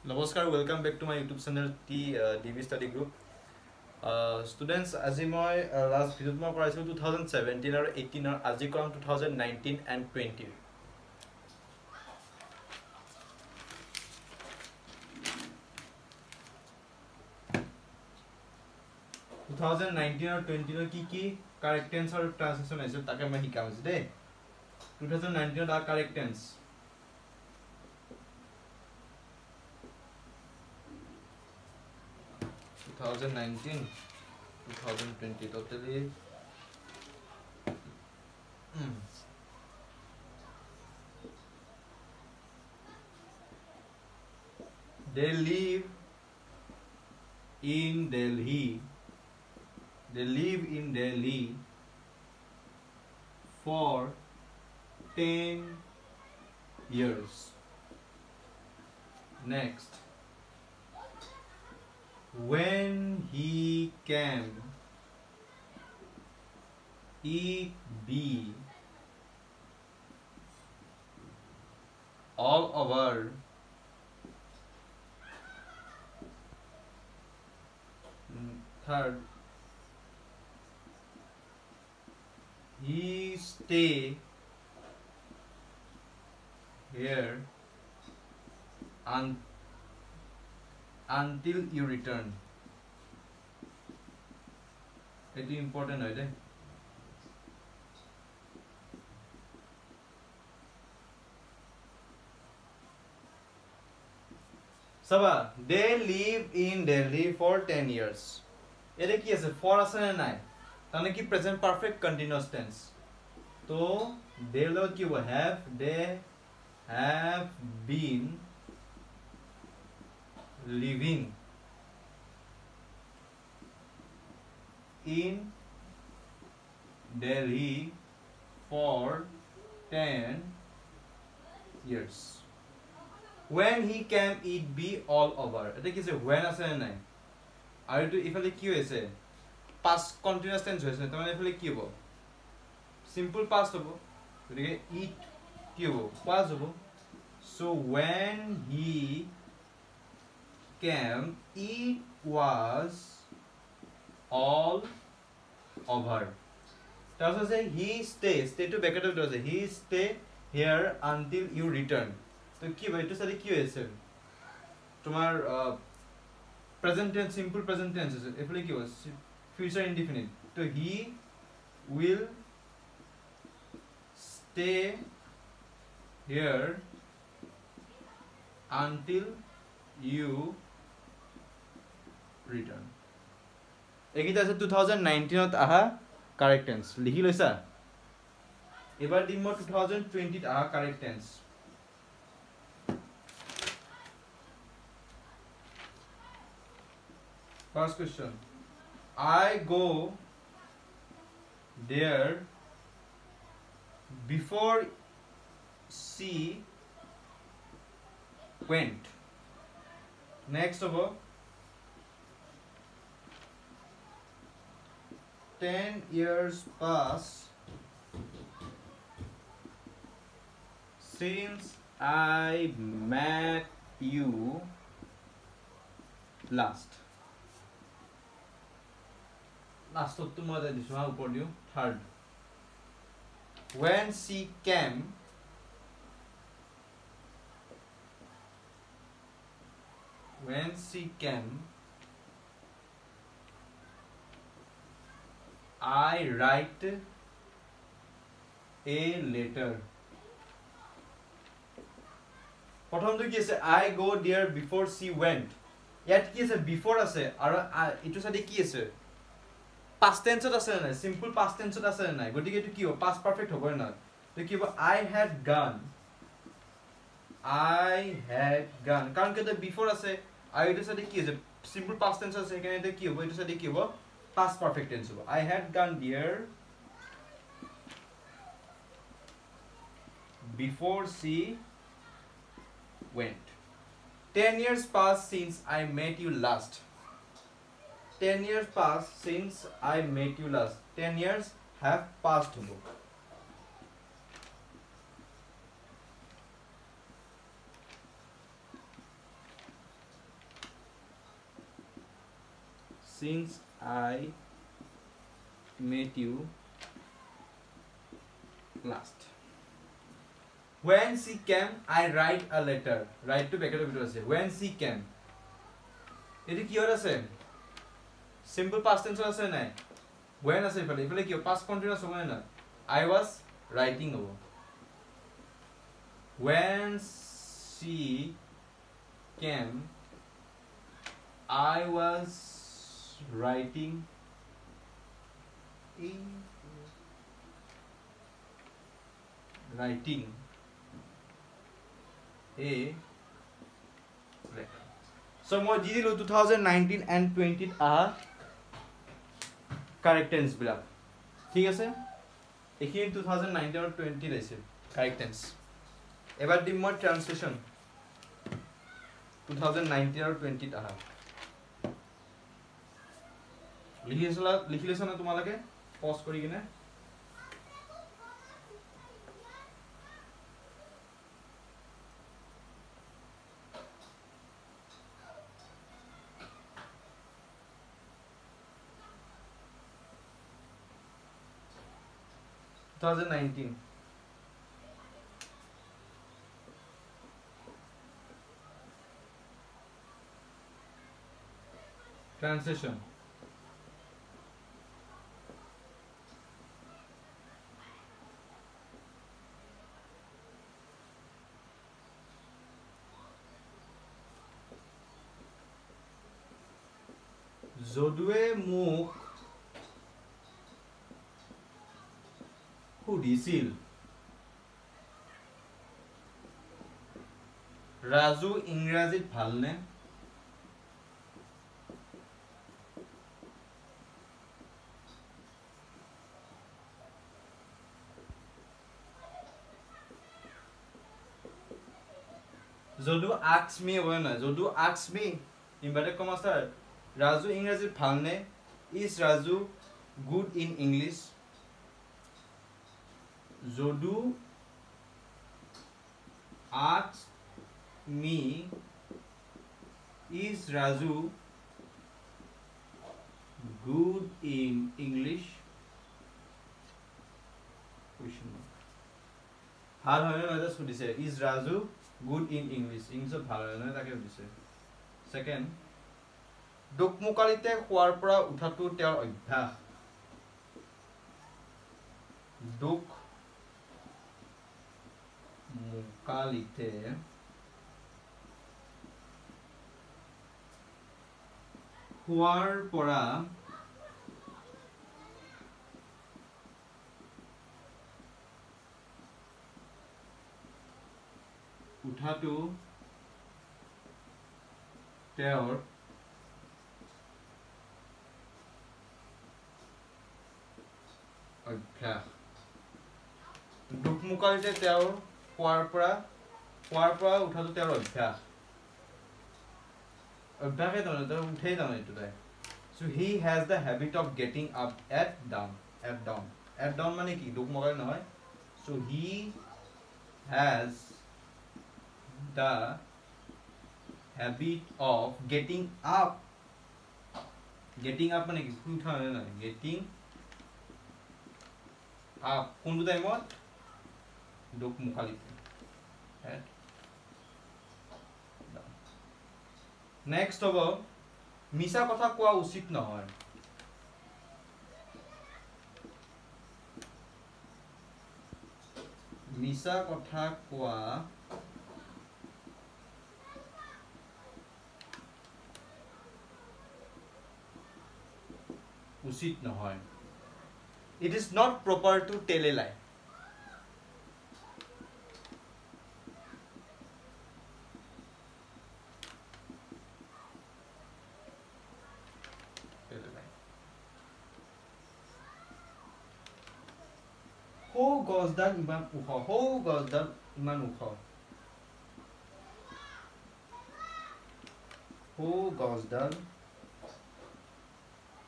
Namaskar, welcome back to my YouTube channel DB Study Group. Students, আজি মই last video মই কৰাইছিলোঁ 2017 আৰু 18 আৰু আজি কৰাম 2019 and 20. 2019 আৰু 20 কি correct tense আৰু translation আছে তাকে মই শিকাম আজি দেই. 2019 ৰ correct tense 2019 2020 totally they live in Delhi for 10 years. Next, when he came, it be all over third, he stay here until you return. It is important, right? Saba, they live in Delhi for 10 years. Ere ki ase for ase na nai? Tane ki present perfect continuous tense. So they lo ki wo have, they have been living in Delhi for 10 years. When he came, it be all over. Eta ki ase when ase na nai? Aru to ifale ki hoise? Past continuous tense hoise. Tamane ifale ki hobo? Simple past hobo. Gotike it ki hobo? Past hobo. So when he came, it was all over. Also say he stay to back up to say he stay here until you return. So ki bhai to sare ki hoise? Tomar present tense, simple present tense is if like was future indefinite. So he will stay here until you return. Ekita ase 2019 to aha correct tense লিখি লৈছা এবাৰ দিম মই 2020 ত aha correct tense. First question, I go there before she went. Next over 10 years pass since I met you last. Last to tomorrow this one upon you. Third, when she came, I write a letter. প্ৰথম তো কি আছে I go there before she went. ইয়াত কি আছে before আছে আৰু ইটো সাথে কি আছে past tense ত আছে না simple past tense ত আছে না গটিকে এটো কি হ'ব past perfect হ'ব না তো কি হ'ব I had gone কাৰণ কেতে before আছে আৰু ইটো সাথে কি আছে simple past tense আছে এখানে এটো কি হ'ব ইটো সাথে কি হ'ব past perfect tense হ'ব I had gone there before she went. 10 years passed since I met you last. 10 years passed since I met you last. 10 years have passed. since I met you last. When she came, I write a letter. Write to bracket ভিতৰত আছে. When she came. এটো কি আছে? Simple past tense আছে নাই? When আছে ইফালে ইফালে কি past continuous হ'ব না? I was writing over. When she came, I was writing a letter. So মই দি দিলো 2019 and 20 are correct tense বিলাক ঠিক আছে এখিনি 2019 আৰু 20 লৈছে correct tense এবাৰ দিম মই ট্ৰান্সলেচন 2019 আৰু 20 ত আহা লিখিলেছ না তোমালোকে পজ কৰি কিনে Translation যদুৱে মোক সুধিছিল ৰাজু ইংৰাজীত ভালনে যদু asks me হয় না Jadu asks me inverted comma sir Raju ইংরেজি ভালনে is Raju good in english Jadu asks me is Raju good in english question mark ভাল হয় না এটা সুধিছে is Raju good in english ইংলিশত ভাল হয় না তাকে সুধিছে সেকেন্ড দুকমুকালিতে খোৱাৰ পৰা উঠাটো তেওঁৰ অভ্যাস দুক মুকালিতে খোৱাৰ পৰা উঠাটো তেওঁৰ অভ্যাস দুকমুকালিতে তেওঁৰ খোৱাৰ পৰা উঠাটো তেওঁৰ অভ্যাস অভ্যাসে তাৰমানে উঠেই তাৰমানে এইটো তাই so he has the habit of getting up at dawn মানে কি দুকমুকালি নহয় so he has the habit of getting up মানে কি উঠা নহয় getting up কোনটো টাইমত দুকমুকালিতে নেক্সট হ'ব মিছা কথা কোৱা উচিত নহয় মিছা কথা কোৱা উচিত নহয় it is not proper to tell a lie Ho gosdal iman ukho ho gosdal iman ukho ho gosdal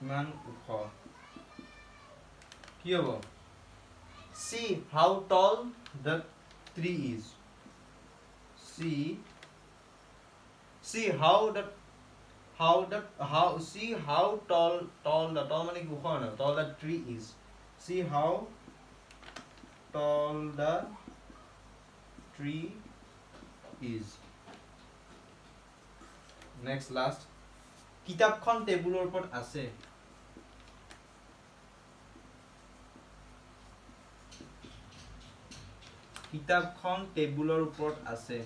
iman ukho কি হ'ব see how tall the tree is see how the see how tall mane tall the tree is. See how tall the tree is. Next last. Kitabkhon table opor ase. Kitabkhon table opor ase.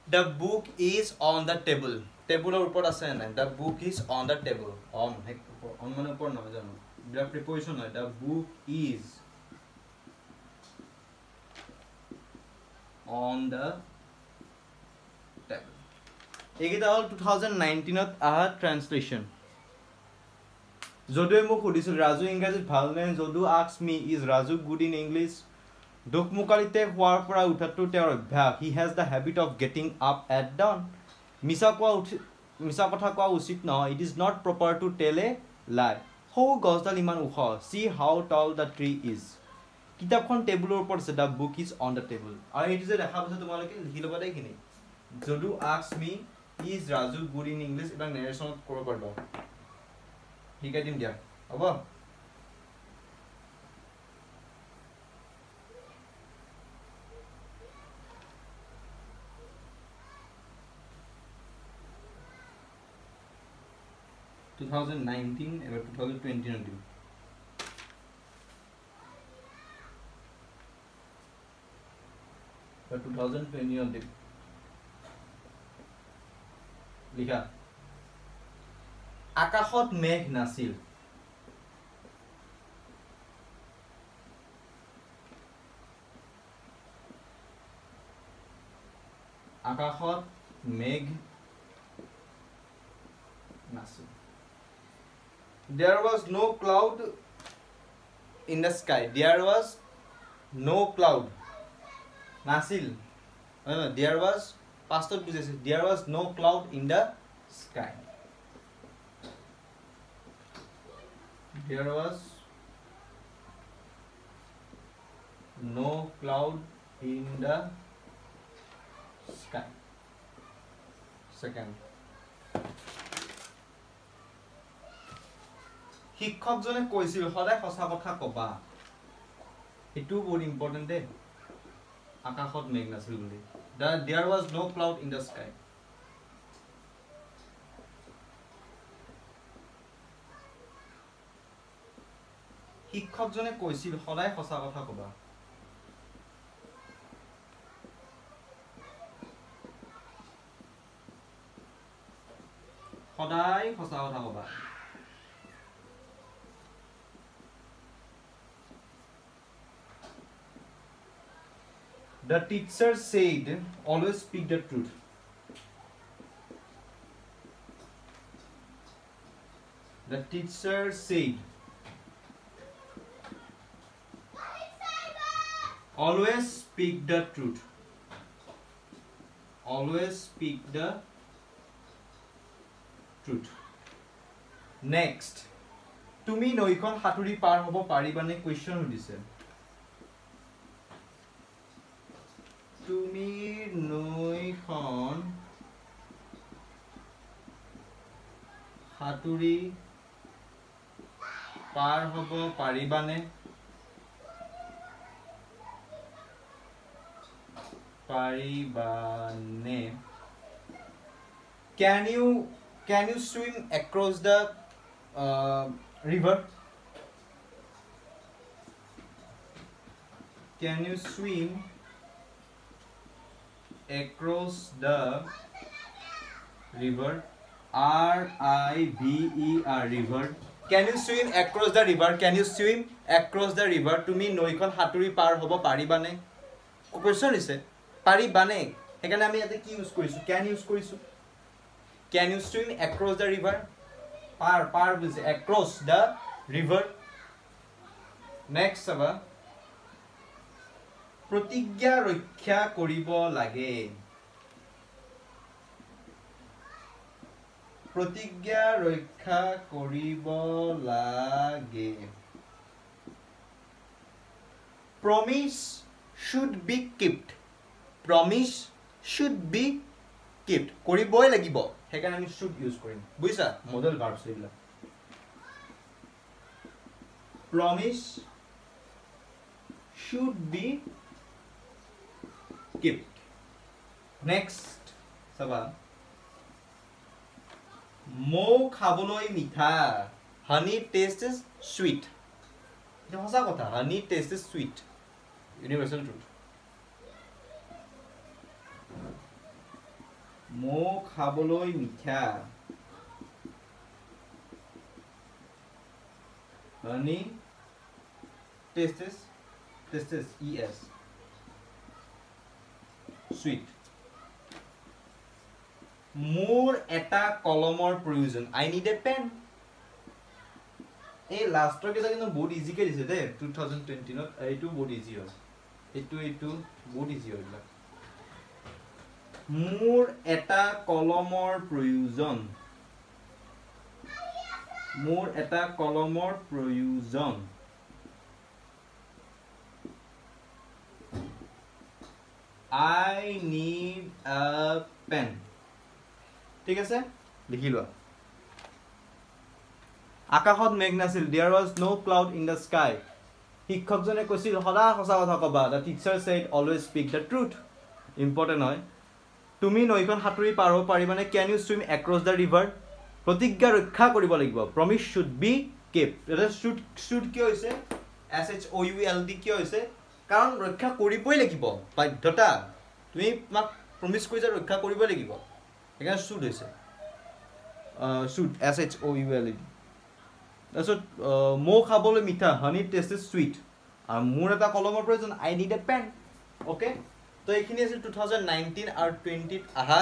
The book is on the table. Table opor ase na. The book is on the table. On mane opor no jano. The preposition hai. The book is on the table. Ekita all 2019 ot aha translation. Jodu mo khodisil Raju English bhal ne. Jodu asks me, is Raju good in English? Dokmukalite hoar pora uthatu teor abhyas. He has the habit of getting up at dawn. Misa kotha koa usit no. It is not proper to tell a lie. How gosdal iman ukha. See how tall the tree is. Kitabkhon table opor ase. The book is on the table. Aru etu je dekha pase tomaloke likhi loba dei kini. Jodu asks me, is Raju good in English? Eta narration koro parbo. Hikai dim dia. Abo 2019 ever 2020 no dim. But 2020 on dim. Likha. Akashot megh nasil. Akashot megh nasil. There was no cloud in the sky. There was no cloud. Nasil. There was pastor business. There was no cloud in the sky. There was no cloud in the sky. Second. শিক্ষকজনে কৈছিল সদায় সঁচা কথা কবা এটু বহুত important দে আকাশত মেঘ নাছিল বুলি there was no cloud in the sky শিক্ষকজনে কৈছিল সদায় সঁচা কথা কবা সদায় সঁচা কথা কবা The teacher said, always speak the truth. The teacher said, always speak the truth. Always speak the truth. Next. Tumi noikhon haturi par hobo paribane question hudise. তুমি নৈখন হাতুৰি পাৰ হ'ব পাৰিবানে can you swim across the river can you swim across the river river river can you swim across the river can you swim across the river tumi noikhon haturi par hobo paribane question ise paribane ekane ami ate ki use korisu can you swim across the river par means across the river next aba प्रतिज्ञा रक्षा करिब लागे प्रतिज्ञा रक्षा करिब लागे promise should be kept. Promise should be kept. কৰিবই লাগিব হেকাৰণে আমি should use কৰিম বুজিছা modal verbs এইলা promise should be kept. Next saba mo খাবলৈ মিঠা honey taste is sweet. এটা হসা কথা honey taste is sweet. Universal truth. mo খাবলৈ মিঠা honey taste is es sweet. মোৰ এটা কলমৰ প্ৰয়োজন I need a pen. এই লাষ্টৰ কেইটা কিন্তু বহুত ইজি কে দিছে দে 2020 নত এইটো বহুত ইজি হয় এইটো বহুত ইজি হয় মোৰ এটা কলমৰ প্ৰয়োজন মোৰ এটা কলমৰ প্ৰয়োজন I need a pen. ঠিক আছে লিখি লোৱা আকাশত মেঘ নাছিল there was no cloud in the sky. শিক্ষকজনে কৈছিল সদা সঁচা কথা কবা the teacher said always speak the truth. important হয় তুমি নৈখন সাঁতুৰি পাৰ হ'ব পাৰিবানে can you swim across the river. প্ৰতিজ্ঞা ৰক্ষা কৰিব লাগিব promise should be kept. এটা should কি হৈছে should কি হৈছে কাৰণ ৰক্ষা কৰিবই লাগিব বাধ্যতা তুমি তোমাক প্ৰমিস কৰিছা ৰক্ষা কৰিবই লাগিব এখানে should হৈছে should should তাৰপিছত মৌ খাবলৈ মিঠা honey taste is sweet আৰু মোৰ এটা কলমৰ প্ৰয়োজন I need a pen. Okay তো এইখিনি আছিল 2019 আৰু 20 আহা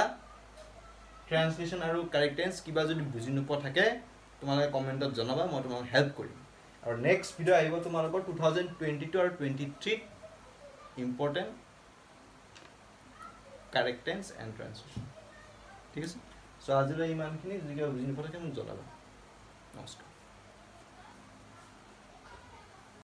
ট্ৰান্সলেচন আৰু কাৰেক্ট টেন্স কিবা যদি বুজি নোপোৱা থাকে তোমালোকে কমেন্টত জনাবা মই তোমাক হেল্প কৰিম আৰু নেক্সট ভিডিও আহিব তোমালোকৰ 2022 আৰু 23 important correct tense and translation ঠিক আছে সো আজিলৈ ইমানখিনি যদি বুজি নোপোৱা থাকে মোক জনাবা নমস্কাৰ